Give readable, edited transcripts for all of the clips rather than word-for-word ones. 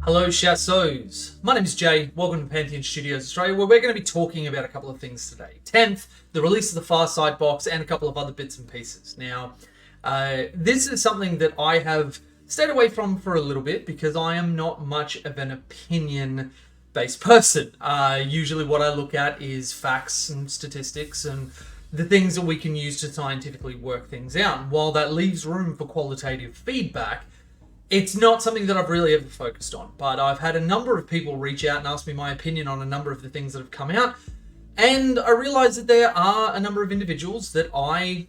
Hello Chassos, my name is Jay, welcome to Pantheon Studios Australia, where we're going to be talking about a couple of things today. 10th, the release of the Farsight box, and a couple of other bits and pieces. Now, this is something that I have stayed away from for a little bit because I am not much of an opinion-based person. Usually what I look at is facts and statistics and the things that we can use to scientifically work things out. And while that leaves room for qualitative feedback, it's not something that I've really ever focused on, but I've had a number of people reach out and ask me my opinion on a number of the things that have come out, and I realize that there are a number of individuals that I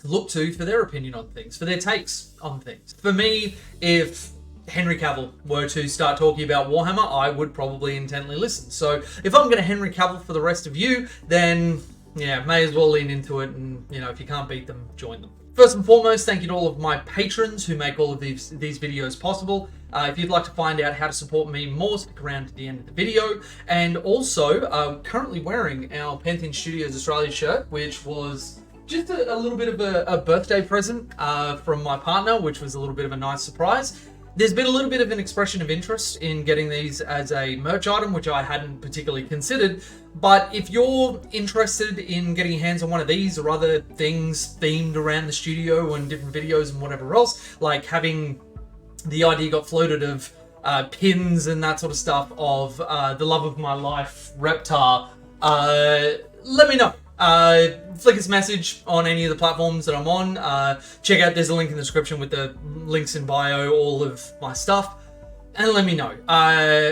look to for their opinion on things, for their takes on things. For me, if Henry Cavill were to start talking about Warhammer, I would probably intently listen. So if I'm going to Henry Cavill for the rest of you, then yeah, may as well lean into it, and if you can't beat them, join them. First and foremost, thank you to all of my patrons who make all of these videos possible. If you'd like to find out how to support me more, stick around to the end of the video. And also, currently wearing our Pantheon Studios Australia shirt, which was just a little bit of a birthday present from my partner, which was a little bit of a nice surprise. There's been a little bit of an expression of interest in getting these as a merch item, which I hadn't particularly considered. But if you're interested in getting your hands on one of these or other things themed around the studio and different videos and whatever else, like having the idea got floated of pins and that sort of stuff of the love of my life, Reptar, let me know. Flick us a message on any of the platforms that I'm on. Check out, there's a link in the description with the links in bio, all of my stuff, and let me know.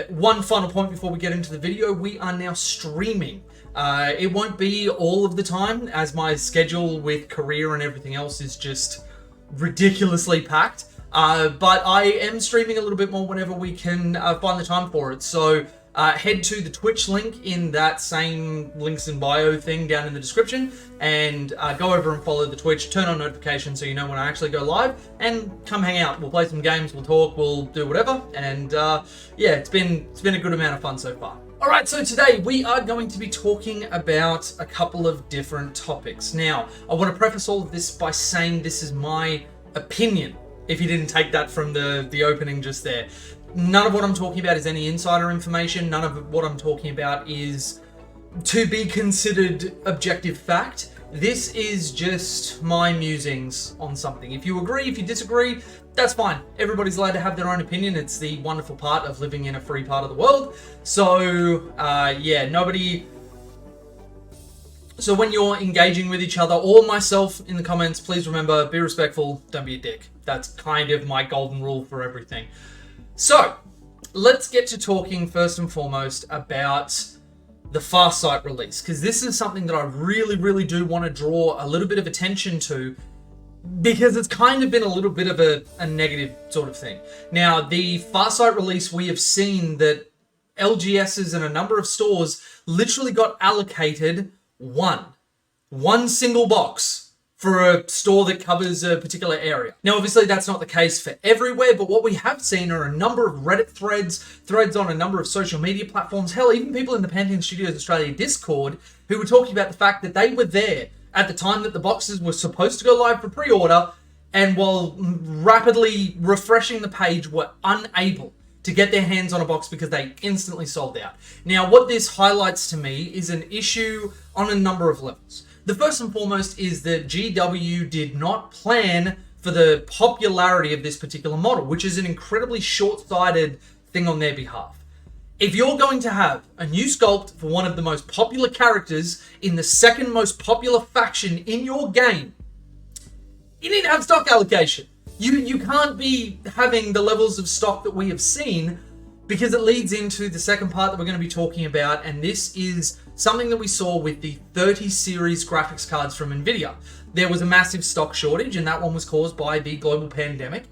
One final point before we get into the video, we are now streaming. It won't be all of the time, as my schedule with career and everything else is just ridiculously packed, but I am streaming a little bit more whenever we can find the time for it. So head to the Twitch link in that same links in bio thing down in the description, and go over and follow the Twitch, turn on notifications so you know when I actually go live, and come hang out. We'll play some games, we'll talk, we'll do whatever, and yeah, it's been a good amount of fun so far. Alright, so today we are going to be talking about a couple of different topics. Now, I want to preface all of this by saying this is my opinion, if you didn't take that from the opening just there. None of what I'm talking about is any insider information. None of what I'm talking about is to be considered objective fact. This is just my musings on something. If you agree, if you disagree, that's fine. Everybody's allowed to have their own opinion. It's the wonderful part of living in a free part of the world. So, yeah, nobody... So when you're engaging with each other or myself in the comments, please remember, be respectful, don't be a dick. That's kind of my golden rule for everything. So, let's get to talking first and foremost about the Farsight release, because this is something that I really do want to draw a little bit of attention to, because it's kind of been a little bit of a negative sort of thing. Now, the Farsight release, we have seen that LGSs and a number of stores literally got allocated one single box for a store that covers a particular area. Now, obviously, that's not the case for everywhere, but what we have seen are a number of Reddit threads on a number of social media platforms, hell, even people in the Pantheon Studios Australia Discord, who were talking about the fact that they were there at the time that the boxes were supposed to go live for pre-order, and while rapidly refreshing the page, were unable to get their hands on a box because they instantly sold out. Now, what this highlights to me is an issue on a number of levels. The first and foremost is that GW did not plan for the popularity of this particular model, which is an incredibly short-sighted thing on their behalf. If you're going to have a new sculpt for one of the most popular characters in the second most popular faction in your game, you need to have stock allocation. You can't be having the levels of stock that we have seen, because it leads into the second part that we're going to be talking about, and this is something that we saw with the 30 series graphics cards from Nvidia. There was a massive stock shortage, and that one was caused by the global pandemic.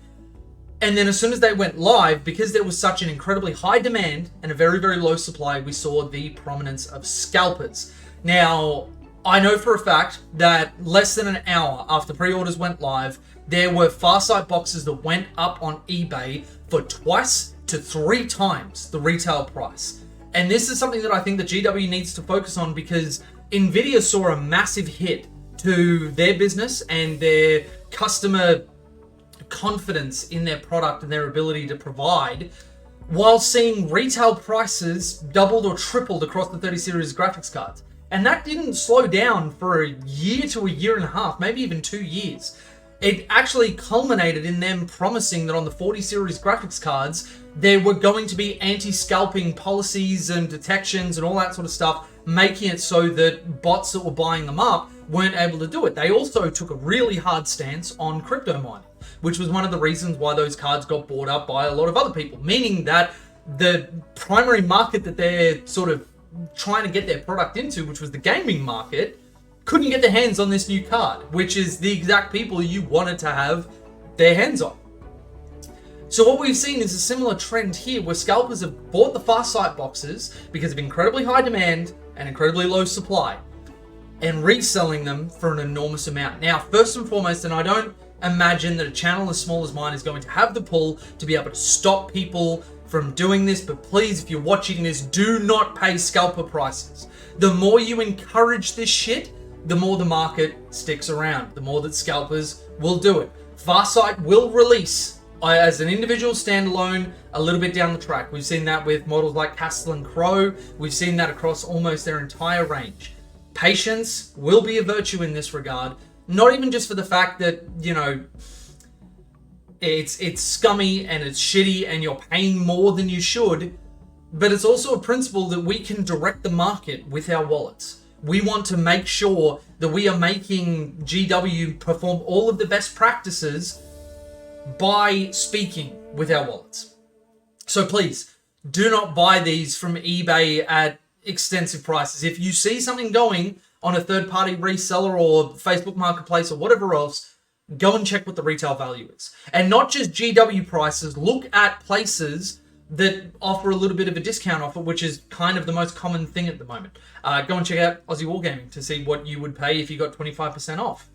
And then as soon as they went live, because there was such an incredibly high demand and a very low supply, we saw the prominence of scalpers. Now, I know for a fact that less than an hour after pre-orders went live, there were Farsight boxes that went up on eBay for twice to 3 times the retail price. And this is something that I think the GW needs to focus on, because Nvidia saw a massive hit to their business and their customer confidence in their product and their ability to provide while seeing retail prices doubled or tripled across the 30 series graphics cards. And that didn't slow down for a year to a year and a half, maybe even 2 years. It actually culminated in them promising that on the 40 series graphics cards, there were going to be anti-scalping policies and detections and all that sort of stuff, making it so that bots that were buying them up weren't able to do it. They also took a really hard stance on crypto mining, which was one of the reasons why those cards got bought up by a lot of other people, meaning that the primary market that they're sort of trying to get their product into, which was the gaming market, couldn't get their hands on this new card, which is the exact people you wanted to have their hands on. So what we've seen is a similar trend here where scalpers have bought the Farsight boxes because of incredibly high demand and incredibly low supply and reselling them for an enormous amount. Now, first and foremost, and I don't imagine that a channel as small as mine is going to have the pull to be able to stop people from doing this, but please, if you're watching this, do not pay scalper prices. The more you encourage this shit, the more the market sticks around, the more that scalpers will do it. Farsight will release as an individual standalone a little bit down the track. We've seen that with models like Castle and Crow. We've seen that across almost their entire range. Patience will be a virtue in this regard, not even just for the fact that, you know, it's scummy and it's shitty and you're paying more than you should, but it's also a principle that we can direct the market with our wallets. We want to make sure that we are making GW perform all of the best practices by speaking with our wallets. So please, do not buy these from eBay at extensive prices. If you see something going on a third-party reseller or Facebook Marketplace or whatever else, go and check what the retail value is. And not just GW prices, look at places that offer a little bit of a discount offer, which is kind of the most common thing at the moment. Go and check out Aussie Wargaming to see what you would pay if you got 25% off.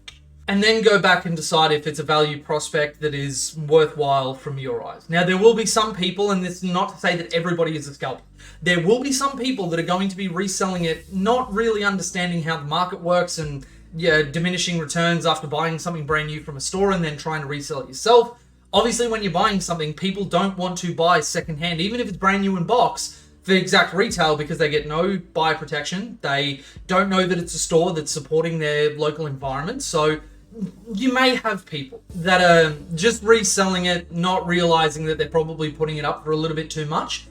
And then go back and decide if it's a value prospect that is worthwhile from your eyes. Now, there will be some people, and this is not to say that everybody is a scalper, there will be some people that are going to be reselling it, not really understanding how the market works and diminishing returns after buying something brand new from a store and then trying to resell it yourself. Obviously, when you're buying something, people don't want to buy secondhand, even if it's brand new in box, for exact retail, because they get no buyer protection. They don't know that it's a store that's supporting their local environment. So you may have people that are just reselling it, not realizing that they're probably putting it up for a little bit too much.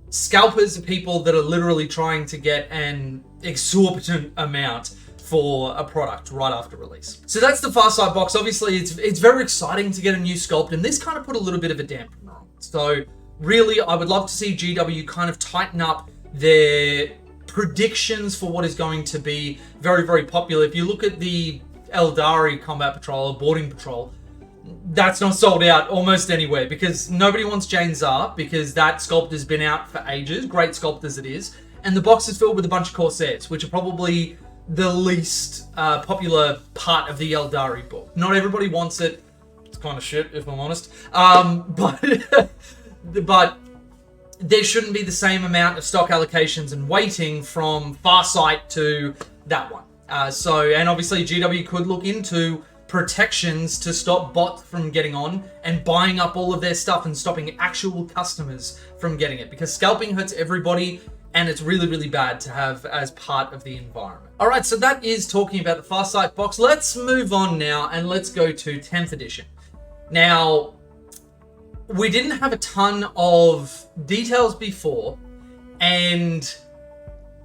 Scalpers are people that are literally trying to get an exorbitant amount for a product right after release. So that's the Farsight box. Obviously, it's very exciting to get a new sculpt, and this kind of put a little bit of a dampener on it. So really, I would love to see GW kind of tighten up their predictions for what is going to be very, very popular. If you look at the Eldari Combat Patrol or Boarding Patrol, that's not sold out almost anywhere because nobody wants Jane Czar because that sculpt has been out for ages, great sculpt as it is, and the box is filled with a bunch of Corsairs, which are probably the least popular part of the Eldari book. Not everybody wants it. It's kind of shit, if I'm honest. But there shouldn't be the same amount of stock allocations and weighting from Farsight to that one. And obviously GW could look into protections to stop bots from getting on and buying up all of their stuff and stopping actual customers from getting it, because scalping hurts everybody and it's really, really bad to have as part of the environment. All right, so that is talking about the Farsight box. Let's move on now and let's go to 10th edition. Now, we didn't have a ton of details before, and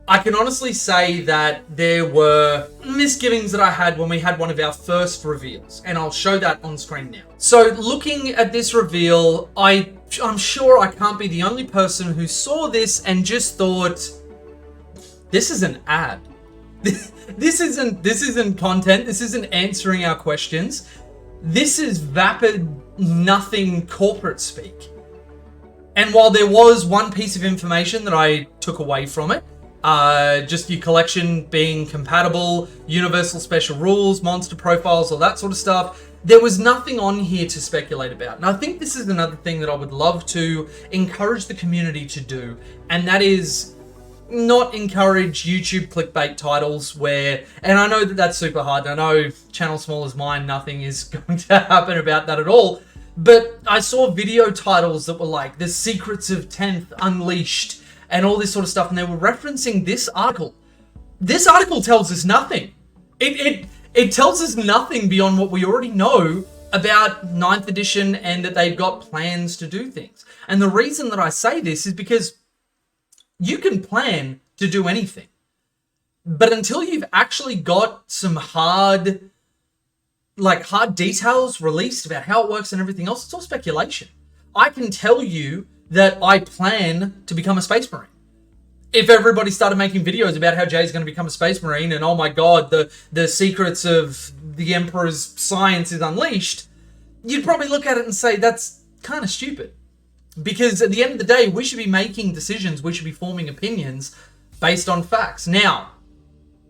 I can honestly say that there were misgivings that I had when we had one of our first reveals, and I'll show that on screen now. So looking at this reveal, I'm sure I can't be the only person who saw this and just thought, this is an ad. This isn't content. This isn't answering our questions. This is vapid nothing corporate speak. And while there was one piece of information that I took away from it, just your collection being compatible, universal special rules, monster profiles, all that sort of stuff, there was nothing on here to speculate about. And I think this is another thing that I would love to encourage the community to do, and that is not encourage YouTube clickbait titles where, and I know that that's super hard, I know channel small as mine, nothing is going to happen about that at all, But I saw video titles that were like The Secrets of 10th Unleashed and all this sort of stuff, and they were referencing this article. This article tells us nothing. It tells us nothing beyond what we already know about 9th edition and that they've got plans to do things. And the reason that I say this is because you can plan to do anything. But until you've actually got some hard details released about how it works and everything else, it's all speculation. I can tell you that I plan to become a Space Marine. If everybody started making videos about how Jay's going to become a Space Marine and, oh my god, the secrets of the Emperor's science is unleashed, you'd probably look at it and say, that's kind of stupid. Because at the end of the day, we should be making decisions, we should be forming opinions based on facts. Now,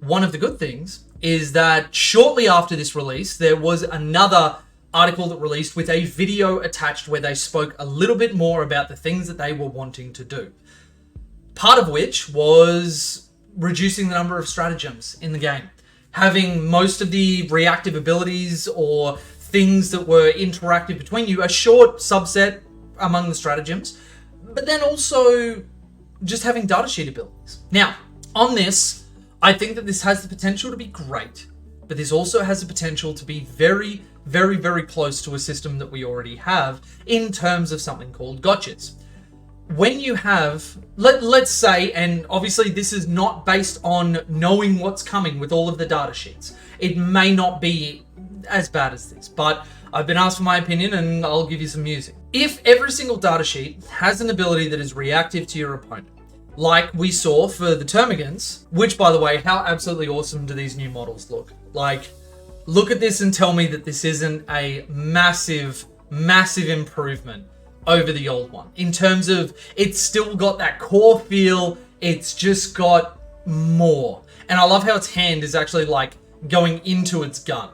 one of the good things is that shortly after this release, there was another article that released with a video attached where they spoke a little bit more about the things that they were wanting to do. Part of which was reducing the number of stratagems in the game. Having most of the reactive abilities or things that were interactive between you, a short subset among the stratagems, but then also just having datasheet abilities. Now, on this, I think that this has the potential to be great, but this also has the potential to be very, very, very close to a system that we already have in terms of something called gotchas. When you have, let's say, and obviously this is not based on knowing what's coming with all of the data sheets. It may not be as bad as this, but I've been asked for my opinion and I'll give you some music. If every single data sheet has an ability that is reactive to your opponent, like we saw for the Termagants, which, by the way, how absolutely awesome do these new models look? Like, look at this and tell me that this isn't a massive, massive improvement over the old one. In terms of, it's still got that core feel, it's just got more. And I love how its hand is actually like going into its gun.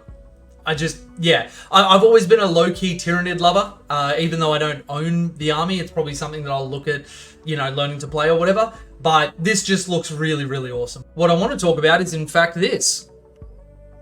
I've always been a low-key Tyrannid lover, even though I don't own the army. It's probably something that I'll look at, learning to play or whatever. But this just looks really, really awesome. What I want to talk about is, in fact, this.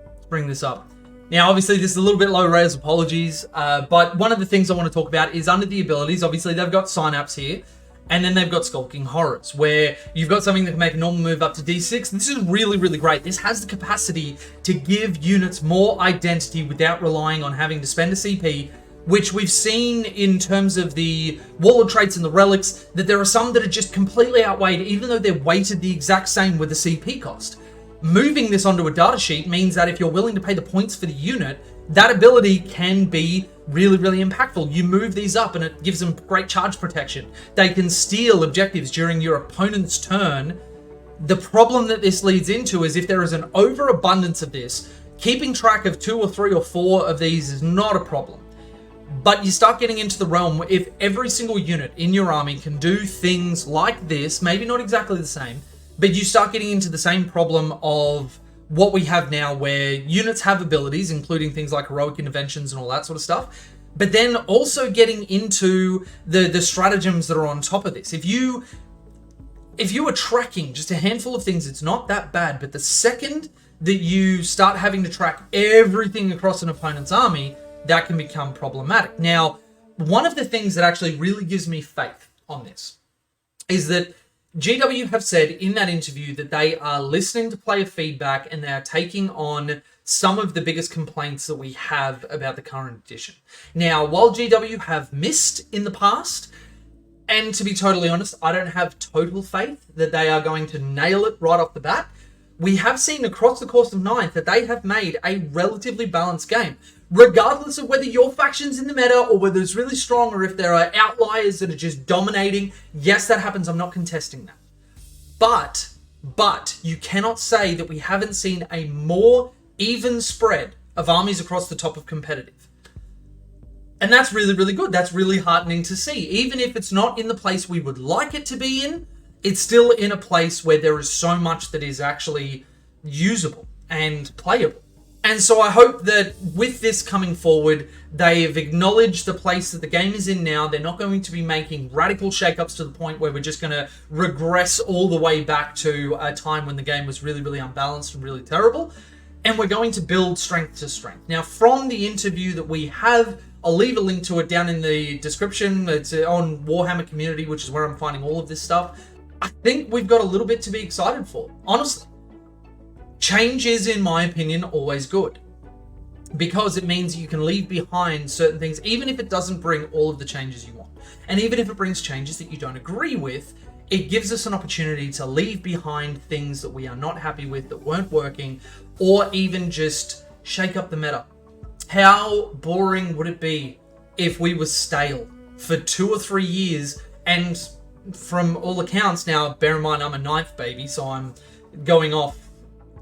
Let's bring this up. Now, obviously, this is a little bit low res, apologies. But one of the things I want to talk about is under the abilities. Obviously, they've got Synapse here. And then they've got Skulking Horrors, where you've got something that can make a normal move up to D6. This is really, really great. This has the capacity to give units more identity without relying on having to spend a CP, which we've seen in terms of the Warlord traits and the relics, that there are some that are just completely outweighed, even though they're weighted the exact same with the CP cost. Moving this onto a datasheet means that if you're willing to pay the points for the unit, that ability can be really, really impactful. You move these up and it gives them great charge protection. They can steal objectives during your opponent's turn. The problem that this leads into is if there is an overabundance of this, keeping track of 2 or 3 or 4 of these is not a problem. But you start getting into the realm where if every single unit in your army can do things like this, maybe not exactly the same, but you start getting into the same problem of what we have now, where units have abilities, including things like heroic interventions and all that sort of stuff, but then also getting into the stratagems that are on top of this. If you are tracking just a handful of things, it's not that bad, but the second that you start having to track everything across an opponent's army, that can become problematic. Now, one of the things that actually really gives me faith on this is that GW have said in that interview that they are listening to player feedback and they are taking on some of the biggest complaints that we have about the current edition. Now, while GW have missed in the past, and to be totally honest, I don't have total faith that they are going to nail it right off the bat, we have seen across the course of 9th that they have made a relatively balanced game. Regardless of whether your faction's in the meta or whether it's really strong or if there are outliers that are just dominating, yes, that happens. I'm not contesting that. But you cannot say that we haven't seen a more even spread of armies across the top of competitive. And that's really, really good. That's really heartening to see. Even if it's not in the place we would like it to be in, it's still in a place where there is so much that is actually usable and playable. And so I hope that with this coming forward, they've acknowledged the place that the game is in now. They're not going to be making radical shakeups to the point where we're just going to regress all the way back to a time when the game was really, really unbalanced and really terrible. And we're going to build strength to strength. Now, from the interview that we have I'll leave a link to it down in the description. It's on Warhammer Community, which is where I'm finding all of this stuff. I think we've got a little bit to be excited for. Honestly, change is, in my opinion, always good, because it means you can leave behind certain things, even if it doesn't bring all of the changes you want. And even if it brings changes that you don't agree with, it gives us an opportunity to leave behind things that we are not happy with, that weren't working, or even just shake up the meta. How boring would it be if we were stale for 2 or 3 years? And from all accounts, now bear in mind I'm a 9th baby, so I'm going off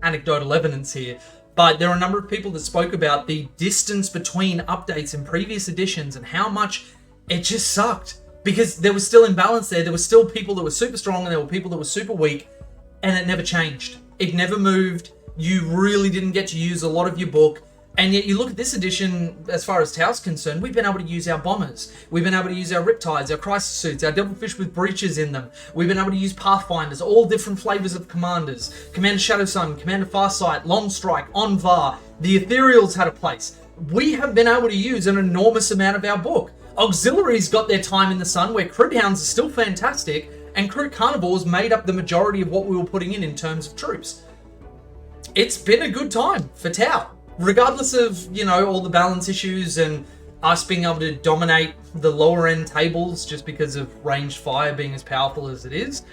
anecdotal evidence here, but there are a number of people that spoke about the distance between updates in previous editions and how much it just sucked, because there was still imbalance there. There were still people that were super strong and there were people that were super weak, and it never changed. It never moved. You really didn't get to use a lot of your book. And yet you look at this edition, as far as Tau's concerned, we've been able to use our bombers. We've been able to use our riptides, our crisis suits, our devilfish with breaches in them. We've been able to use pathfinders, all different flavors of commanders. Commander Shadowsun, Commander Farsight, Longstrike, Onvar. The Ethereals had a place. We have been able to use an enormous amount of our book. Auxiliaries got their time in the sun, where Crit Hounds are still fantastic, and Crit Carnivores made up the majority of what we were putting in terms of troops. It's been a good time for Tau. Regardless of, all the balance issues and us being able to dominate the lower end tables just because of ranged fire being as powerful as it is,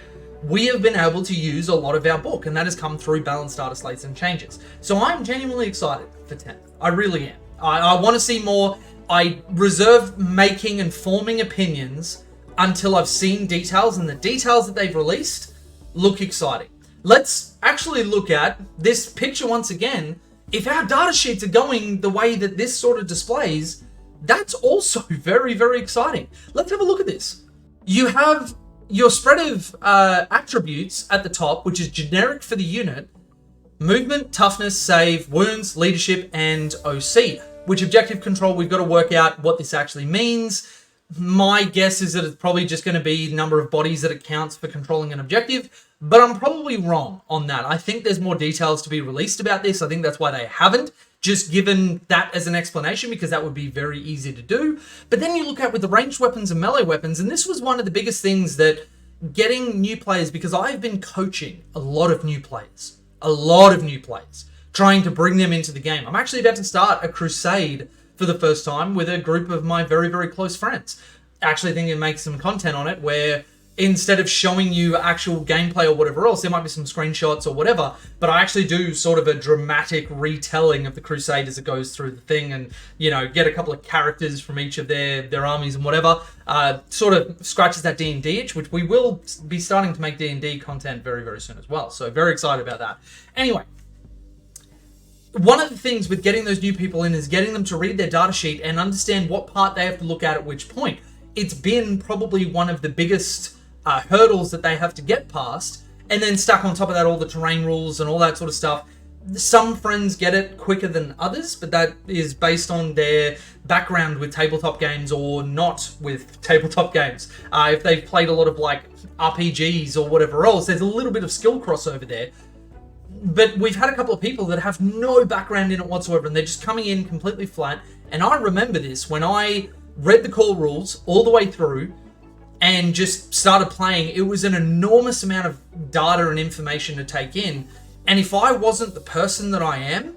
we have been able to use a lot of our book, and that has come through balanced data slates and changes. So I'm genuinely excited for 10th. I really am. I want to see more. I reserve making and forming opinions until I've seen details, and the details that they've released look exciting. Let's actually look at this picture once again. If our data sheets are going the way that this sort of displays, that's also very, very exciting. Let's have a look at this. You have your spread of attributes at the top, which is generic for the unit: movement, toughness, save, wounds, leadership, and OC. Which objective control, we've got to work out what this actually means. My guess is that it's probably just going to be number of bodies that it counts for controlling an objective, but I'm probably wrong on that. I think there's more details to be released about this. I think that's why they haven't just given that as an explanation, because that would be very easy to do. But then you look at with the ranged weapons and melee weapons, and this was one of the biggest things that getting new players, because I've been coaching a lot of new players, trying to bring them into the game. I'm actually about to start a crusade for the first time with a group of my very, very close friends. Actually thinking to make some content on it where instead of showing you actual gameplay or whatever else, there might be some screenshots or whatever, but I actually do sort of a dramatic retelling of the crusade as it goes through the thing, and get a couple of characters from each of their armies and whatever. Sort of scratches that D&D itch, which we will be starting to make D&D content very, very soon as well. So very excited about that. Anyway, one of the things with getting those new people in is getting them to read their data sheet and understand what part they have to look at which point. It's been probably one of the biggest hurdles that they have to get past, and then stack on top of that all the terrain rules and all that sort of stuff. Some friends get it quicker than others, but that is based on their background with tabletop games or not with tabletop games. If they've played a lot of RPGs or whatever else, there's a little bit of skill crossover there. But we've had a couple of people that have no background in it whatsoever, and they're just coming in completely flat. And I remember this when I read the core rules all the way through and just started playing. It was an enormous amount of data and information to take in. And if I wasn't the person that I am,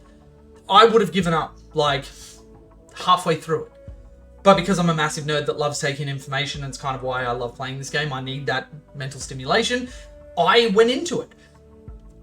I would have given up halfway through it. But because I'm a massive nerd that loves taking information, and it's kind of why I love playing this game, I need that mental stimulation, I went into it.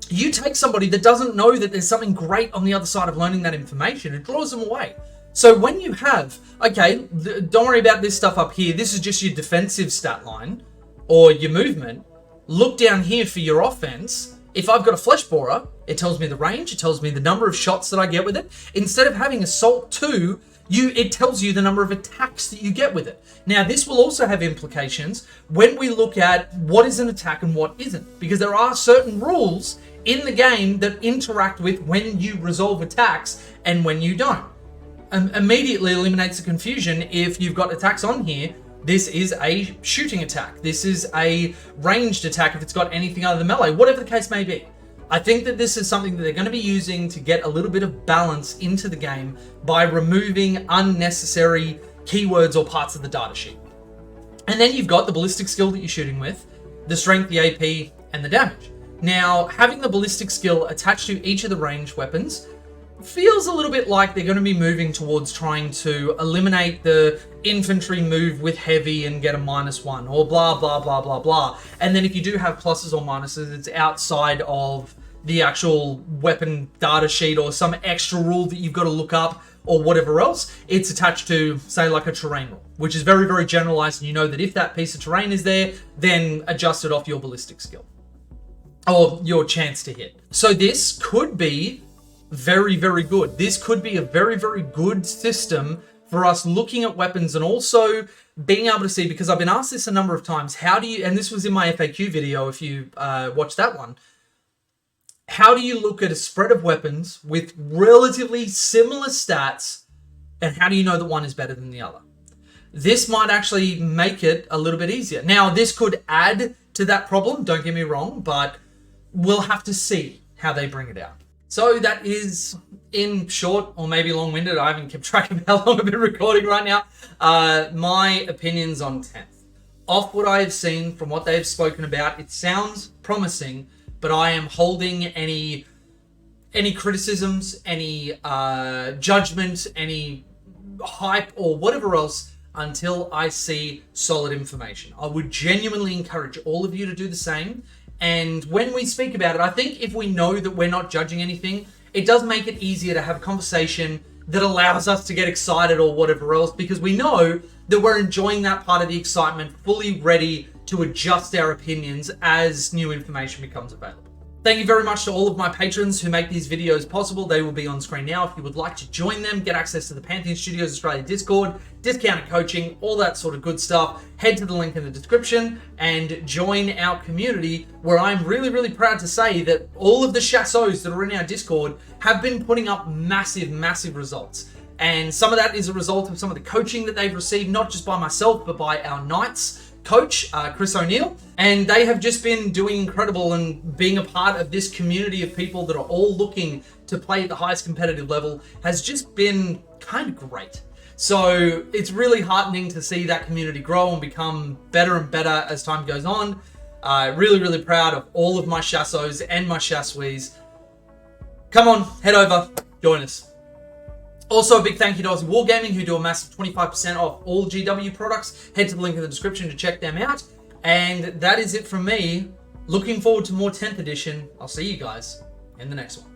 You take somebody that doesn't know that there's something great on the other side of learning that information, it draws them away. So when you have, okay, don't worry about this stuff up here, this is just your defensive stat line, or your movement, look down here for your offense. If I've got a flesh borer, it tells me the range, it tells me the number of shots that I get with it. Instead of having assault 2, it tells you the number of attacks that you get with it. Now, this will also have implications when we look at what is an attack and what isn't, because there are certain rules in the game that interact with when you resolve attacks and when you don't. Immediately eliminates the confusion. If you've got attacks on here, this is a shooting attack, this is a ranged attack if it's got anything other than melee, whatever the case may be. I think that this is something that they're going to be using to get a little bit of balance into the game by removing unnecessary keywords or parts of the data sheet. And then you've got the ballistic skill that you're shooting with, the strength, the AP, and the damage. Now, having the ballistic skill attached to each of the ranged weapons feels a little bit like they're going to be moving towards trying to eliminate the infantry move with heavy and get a -1 or blah, blah, blah, blah, blah. And then if you do have pluses or minuses, it's outside of the actual weapon data sheet or some extra rule that you've got to look up or whatever else. It's attached to, say, like a terrain rule, which is very, very generalized. And you know that if that piece of terrain is there, then adjust it off your ballistic skill or your chance to hit. So this could be very, very good. This could be a very, very good system for us looking at weapons and also being able to see, because I've been asked this a number of times, how do you, and this was in my FAQ video if you watched that one, how do you look at a spread of weapons with relatively similar stats and how do you know that one is better than the other? This might actually make it a little bit easier. Now, this could add to that problem, don't get me wrong, but we'll have to see how they bring it out. So that is, in short, or maybe long-winded, I haven't kept track of how long I've been recording right now, my opinions on 10th. Off what I have seen, from what they've spoken about, it sounds promising, but I am holding any criticisms, any judgment, any hype, or whatever else until I see solid information. I would genuinely encourage all of you to do the same. And when we speak about it, I think if we know that we're not judging anything, it does make it easier to have a conversation that allows us to get excited or whatever else, because we know that we're enjoying that part of the excitement, fully ready to adjust our opinions as new information becomes available. Thank you very much to all of my patrons who make these videos possible. They will be on screen now. If you would like to join them, get access to the Pantheon Studios Australia Discord, discounted coaching, all that sort of good stuff, head to the link in the description and join our community, where I'm really, really proud to say that all of the chassos that are in our Discord have been putting up massive, massive results. And some of that is a result of some of the coaching that they've received, not just by myself, but by our Knights coach, Chris O'Neill, and they have just been doing incredible, and being a part of this community of people that are all looking to play at the highest competitive level has just been kind of great. So it's really heartening to see that community grow and become better and better as time goes on. Really, really proud of all of my chassos and my chassuis. Come on, head over, join us. Also, a big thank you to Aussie Wargaming, who do a massive 25% off all GW products. Head to the link in the description to check them out. And that is it from me. Looking forward to more 10th edition. I'll see you guys in the next one.